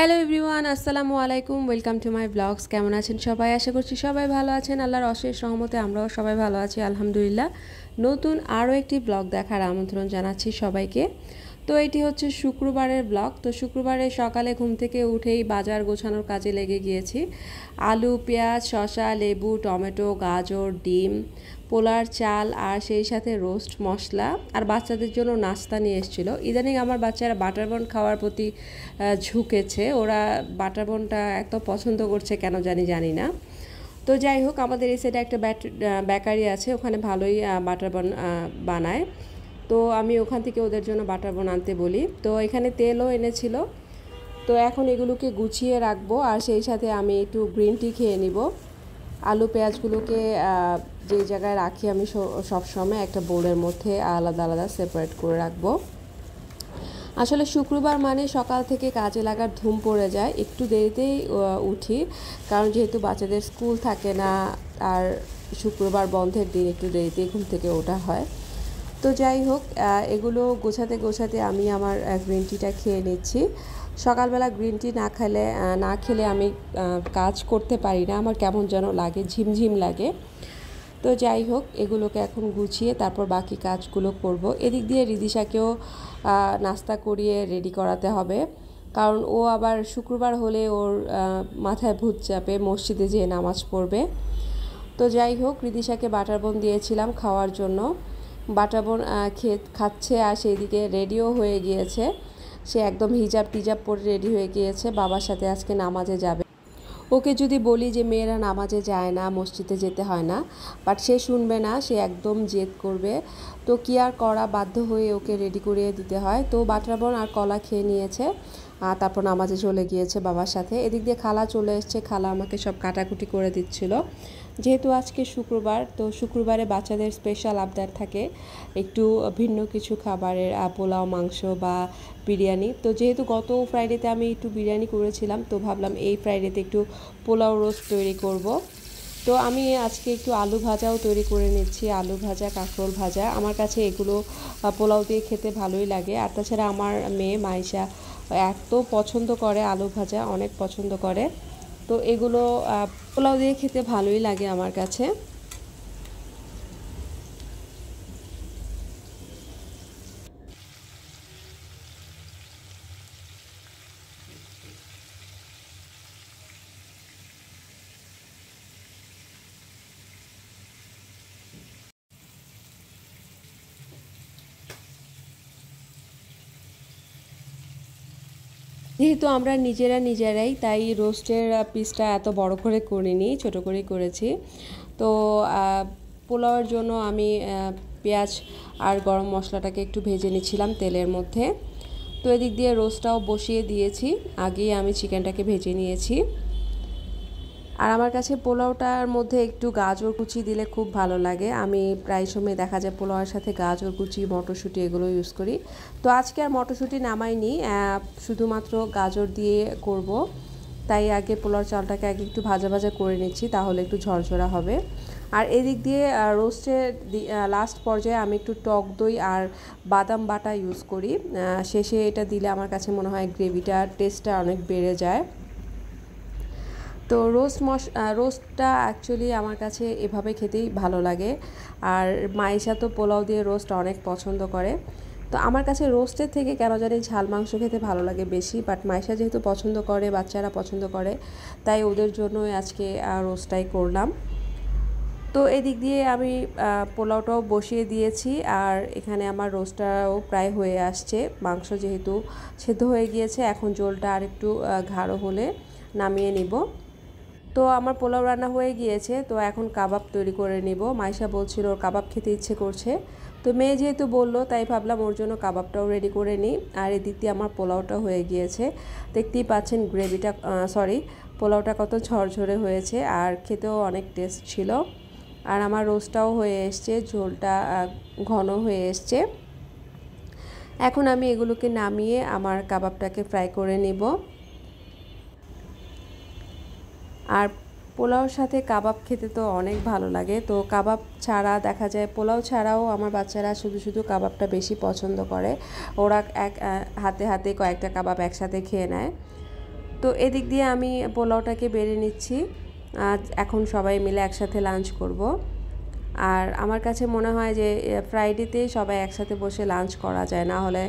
Hello everyone, আসসালামু আলাইকুম। Welcome to my blogs. কেমন আছেন সবাই? আশা করছি সবাই ভালো আছেন। আল্লাহর অশেষ রহমতে আমরাও সবাই ভালো আছি, আলহামদুলিল্লাহ। নতুন আরও একটি ব্লগ দেখার আমন্ত্রণ জানাচ্ছি সবাইকে। তো এটি হচ্ছে শুক্রবারের ব্লগ। তো শুক্রবারে সকালে ঘুম থেকে উঠেই বাজার গোছানোর কাজে লেগে গিয়েছি। আলু, পেঁয়াজ, শসা, লেবু, টমেটো, গাজর, ডিম, পোলার চাল আর সেই সাথে রোস্ট মশলা আর বাচ্চাদের জন্য নাস্তা নিয়ে এসেছিলো। ইদানিং আমার বাচ্চারা বাটার বন খাওয়ার প্রতি ঝুঁকেছে। ওরা বাটার বনটা এত পছন্দ করছে কেন জানি না। তো যাই হোক, আমাদের এই সাইডে একটা বেকারি আছে, ওখানে ভালোই বাটার বন বানায়। তো আমি ওখান থেকে ওদের জন্য বাটার বন আনতে বলি। তো এখানে তেলও এনেছিল। তো এখন এগুলোকে গুছিয়ে রাখবো আর সেই সাথে আমি একটু গ্রিন টি খেয়ে নিব। আলু পেঁয়াজগুলোকে যে জায়গায় রাখি আমি সবসময় একটা বোলের মধ্যে আলাদা আলাদা সেপারেট করে রাখবো। আসলে শুক্রবার মানে সকাল থেকে কাজে লাগার ধুম পড়ে যায়, একটু দেরিতেই উঠি, কারণ যেহেতু বাচ্চাদের স্কুল থাকে না আর শুক্রবার বন্ধের দিন একটু দেরিতেই ঘুম থেকে ওঠা হয়। তো যাই হোক, এগুলো গোছাতে আমি আমার গ্রিন টিটা খেয়ে নিচ্ছি। সকালবেলা গ্রিন টি না খেলে আমি কাজ করতে পারি না, আমার কেমন যেন লাগে, ঝিমঝিম লাগে। তো যাই হোক, এগুলোকে এখন গুছিয়ে তারপর বাকি কাজগুলো করব। এদিক দিয়ে রিদিশাকেও নাস্তা করিয়ে রেডি করাতে হবে, কারণ ও আবার শুক্রবার হলে ওর মাথায় ভূত চাপে, মসজিদে যেয়ে নামাজ পড়বে। তো যাই হোক, রিদিশাকে বাটার বন দিয়েছিলাম খাওয়ার জন্য। বাটার বন খাচ্ছে আর সেইদিকে রেডিও হয়ে গিয়েছে। সে একদম হিজাব টিজাব পরে রেডি হয়ে গিয়েছে, বাবার সাথে আজকে নামাজে যাবে। ওকে যদি বলি যে মেয়েরা নামাজে যায় না, মসজিদে যেতে হয় না, বাট সে শুনবে না, সে একদম জেদ করবে। তো কি আর করা, বাধ্য হয়ে ওকে রেডি করিয়ে দিতে হয়। তো বাটার বন আর কলা খেয়ে নিয়েছে, তারপর নামাজে চলে গিয়েছে বাবার সাথে। এদিক দিয়ে খালা চলে এসছে, খালা আমাকে সব কাটাকুটি করে দিচ্ছিল। যেহেতু আজকে শুক্রবার, তো শুক্রবারে বাচ্চাদের স্পেশাল আবদার থাকে একটু ভিন্ন কিছু খাবারের, পোলাও, মাংস বা বিরিয়ানি। তো যেহেতু গত ফ্রাইডেতে আমি একটু বিরিয়ানি করেছিলাম, তো ভাবলাম এই ফ্রাইডেতে একটু পোলাও রোস্ট তৈরি করব। তো আমি আজকে একটু আলু ভাজাও তৈরি করে নিচ্ছি, আলু ভাজা, কাঁকরোল ভাজা। আমার কাছে এগুলো পোলাও দিয়ে খেতে ভালোই লাগে। আর তাছাড়া আমার মেয়ে মাইশা এত পছন্দ করে আলু ভাজা, অনেক পছন্দ করে। তো এগুলো পোলাও দিয়ে খেতে ভালোই লাগে আমার কাছে। যেহেতু আমরা নিজেরাই, তাই রোস্টের পিসটা এত বড় করে করিনি, ছোট করেই করেছি। তো পোলাওয়ের জন্য আমি পেঁয়াজ আর গরম মশলাটাকে একটু ভেজে নিচ্ছিলাম তেলের মধ্যে। তো এদিক দিয়ে রোস্টটাও বসিয়ে দিয়েছি, আগেই আমি চিকেনটাকে ভেজে নিয়েছি। আর আমার কাছে পোলাওটার মধ্যে একটু গাজর কুচি দিলে খুব ভালো লাগে। আমি প্রায় সময় দেখা যায় পোলাওয়ের সাথে গাজর কুচি, মটরশুঁটি এগুলো ইউজ করি। তো আজকে আর মটরশুঁটি নামাইনি, শুধুমাত্র গাজর দিয়ে করব। তাই আগে পোলাও চালটাকে আগে একটু ভাজা ভাজা করে নিচ্ছি, তাহলে একটু ঝরঝরা হবে। আর এদিক দিয়ে রোস্টের লাস্ট পর্যায়ে আমি একটু টক দই আর বাদাম বাটা ইউজ করি। শেষে এটা দিলে আমার কাছে মনে হয় গ্রেভিটার টেস্টটা অনেক বেড়ে যায়। তো রোস্টটা অ্যাকচুয়ালি আমার কাছে এভাবে খেতেই ভালো লাগে। আর মাইশা তো পোলাও দিয়ে রোস্ট অনেক পছন্দ করে। তো আমার কাছে রোস্টের থেকে কেন জানি ঝাল মাংস খেতে ভালো লাগে বেশি, বাট মাইশা যেহেতু পছন্দ করে, বাচ্চারা পছন্দ করে, তাই ওদের জন্যই আজকে রোস্টটাই করলাম। তো এদিক দিয়ে আমি পোলাওটাও বসিয়ে দিয়েছি, আর এখানে আমার রোস্টটাও প্রায় হয়ে আসছে। মাংস যেহেতু সেদ্ধ হয়ে গিয়েছে, এখন ঝোলটা আর একটু গাঢ় হলে নামিয়ে নিব। তো আমার পোলাও রান্না হয়ে গিয়েছে, তো এখন কাবাব তৈরি করে নিব। মাইশা বলছিল ওর কাবাব খেতে ইচ্ছে করছে, তো মেয়ে যেহেতু বললো তাই ভাবলাম ওর জন্য কাবাবটাও রেডি করে নিই। আর এদিক দিয়ে আমার পোলাওটা হয়ে গিয়েছে, দেখতেই পাচ্ছেন পোলাওটা কত ঝরঝরে হয়েছে আর খেতেও অনেক টেস্ট ছিল। আর আমার রোস্টটাও হয়ে এসছে, ঝোলটা ঘন হয়ে এসছে। এখন আমি এগুলোকে নামিয়ে আমার কাবাবটাকে ফ্রাই করে নিব। আর পোলাওর সাথে কাবাব খেতে তো অনেক ভালো লাগে। তো কাবাব ছাড়া দেখা যায়, পোলাও ছাড়াও আমার বাচ্চারা শুধু কাবাবটা বেশি পছন্দ করে। ওরা হাতে কয়েকটা কাবাব একসাথে খেয়ে নেয়। তো এদিক দিয়ে আমি পোলাওটাকে বেড়ে নিচ্ছি। এখন সবাই মিলে একসাথে লাঞ্চ করব। আর আমার কাছে মনে হয় যে ফ্রাইডেতে সবাই একসাথে বসে লাঞ্চ করা যায়, না হলে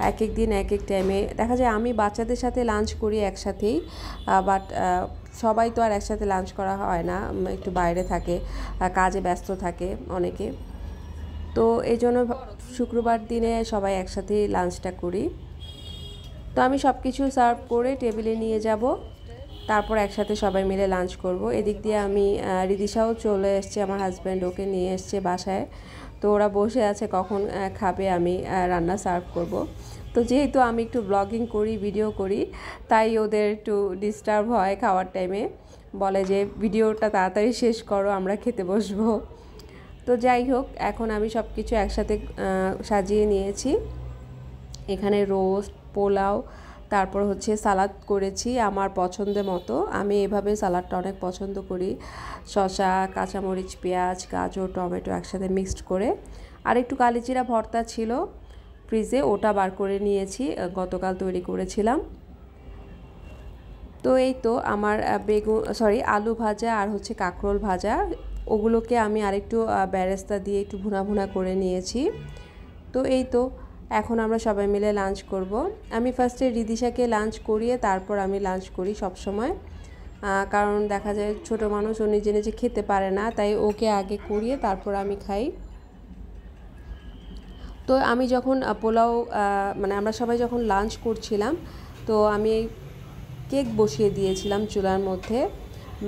এক এক দিন এক এক টাইমে দেখা যায়। আমি বাচ্চাদের সাথে লাঞ্চ করি একসাথেই, বাট সবাই তো আর একসাথে লাঞ্চ করা হয় না, একটু বাইরে থাকে, কাজে ব্যস্ত থাকে অনেকে। তো এই জন্য শুক্রবার দিনে সবাই একসাথেই লাঞ্চটা করি। তো আমি সব কিছু সার্ভ করে টেবিলে নিয়ে যাব, তারপর একসাথে সবাই মিলে লাঞ্চ করব। এদিক দিয়ে আমি রিদিশাও চলে এসছে, আমার হাজব্যান্ড ওকে নিয়ে এসছে বাসায়। তো ওরা বসে আছে কখন খাবে, আমি রান্না সার্ভ করব। তো যেহেতু আমি একটু ব্লগিং করি, ভিডিও করি, তাই ওদের একটু ডিস্টার্ব হয় খাওয়ার টাইমে, বলে যে ভিডিওটা তাড়াতাড়ি শেষ করো, আমরা খেতে বসবো। তো যাই হোক, এখন আমি সব কিছু একসাথে সাজিয়ে নিয়েছি। এখানে রোস্ট, পোলাও, তারপর হচ্ছে সালাদ করেছি আমার পছন্দের মতো। আমি এভাবে সালাদটা অনেক পছন্দ করি, শসা, কাঁচামরিচ, পেঁয়াজ, গাজর, টমেটো একসাথে মিক্সড করে। আর একটু কালিজিরা ভর্তা ছিল ফ্রিজে, ওটা বার করে নিয়েছি, গতকাল তৈরি করেছিলাম। তো এই তো আমার আলু ভাজা আর হচ্ছে কাঁকরোল ভাজা, ওগুলোকে আমি আরেকটু বেরেস্তা দিয়ে একটু ভুনা ভুনা করে নিয়েছি। তো এই তো এখন আমরা সবাই মিলে লাঞ্চ করব। আমি ফার্স্টে রিদিশাকে লাঞ্চ করিয়ে তারপর আমি লাঞ্চ করি সব সময়, কারণ দেখা যায় ছোট মানুষ, ও নিজে নিজে খেতে পারে না, তাই ওকে আগে করিয়ে তারপর আমি খাই। তো আমি যখন পোলাও মানে আমরা সবাই যখন লাঞ্চ করছিলাম, তো আমি কেক বসিয়ে দিয়েছিলাম চুলার মধ্যে,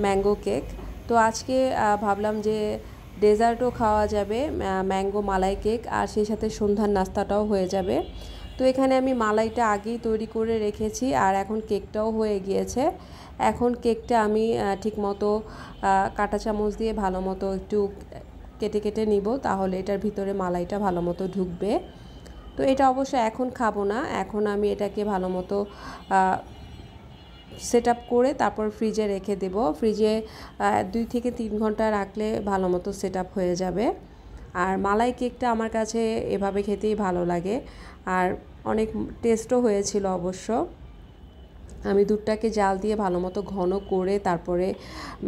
ম্যাঙ্গো কেক। তো আজকে ভাবলাম যে ডেজার্টও খাওয়া যাবে, ম্যাঙ্গো মালাই কেক, আর সেই সাথে সন্ধ্যার নাস্তাটাও হয়ে যাবে। তো এখানে আমি মালাইটা আগেই তৈরি করে রেখেছি, আর এখন কেকটাও হয়ে গিয়েছে। এখন কেকটা আমি ঠিকমতো কাঁটা চামচ দিয়ে ভালো মতো একটু কেটে কেটে নিব, তাহলে এটার ভিতরে মালাইটা ভালো মতো ঢুকবে। তো এটা অবশ্য এখন খাবো না, এখন আমি এটাকে ভালো মতো সেট আপ করে তারপর ফ্রিজে রেখে দেব। ফ্রিজে 2 থেকে 3 ঘন্টা রাখলে ভালো মতো সেট আপ হয়ে যাবে। আর মালাই কেকটা আমার কাছে এভাবে খেতেই ভালো লাগে, আর অনেক টেস্টও হয়েছিল অবশ্য। আমি দুধটাকে জাল দিয়ে ভালো মতো ঘন করে তারপরে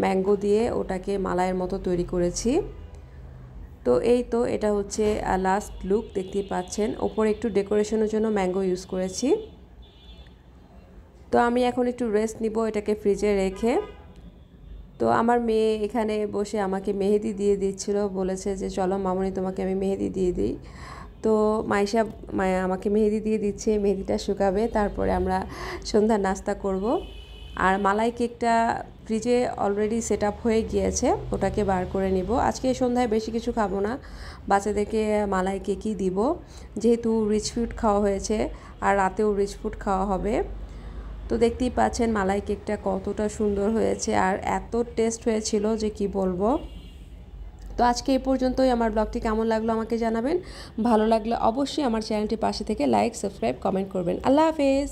ম্যাঙ্গো দিয়ে ওটাকে মালাইয়ের মতো তৈরি করেছি। তো এই তো এটা হচ্ছে লাস্ট লুক, দেখতেই পাচ্ছেন। ওপরে একটু ডেকোরেশনের জন্য ম্যাঙ্গো ইউজ করেছি। তো আমি এখন একটু রেস্ট নিব এটাকে ফ্রিজে রেখে। তো আমার মেয়ে এখানে বসে আমাকে মেহেদি দিয়ে দিচ্ছিল, বলেছে যে চলো মামনি তোমাকে আমি মেহেদি দিয়ে দিই। তো মাইশা আমাকে মেহেদি দিয়ে দিচ্ছে, মেহেদিটা শুকাবে, তারপরে আমরা সন্ধ্যার নাস্তা করব। আর মালাই কেকটা ফ্রিজে অলরেডি সেট আপ হয়ে গিয়েছে, ওটাকে বার করে নিব। আজকে সন্ধ্যায় বেশি কিছু খাবো না, বাচ্চাদেরকে মালাই কেকই দিব, যেহেতু রিচ ফুড খাওয়া হয়েছে আর রাতেও রিচ ফুড খাওয়া হবে। তো দেখতেই পাচ্ছেন মালাই কেকটা কতটা সুন্দর হয়েছে, আর এত টেস্ট হয়েছিল যে কি বলবো। তো আজকে এই পর্যন্তই। আমার ব্লগটি কেমন লাগলো আমাকে জানাবেন, ভালো লাগলে অবশ্যই আমার চ্যানেলটি পাশে থেকে লাইক, সাবস্ক্রাইব, কমেন্ট করবেন। আল্লাহ হাফেজ।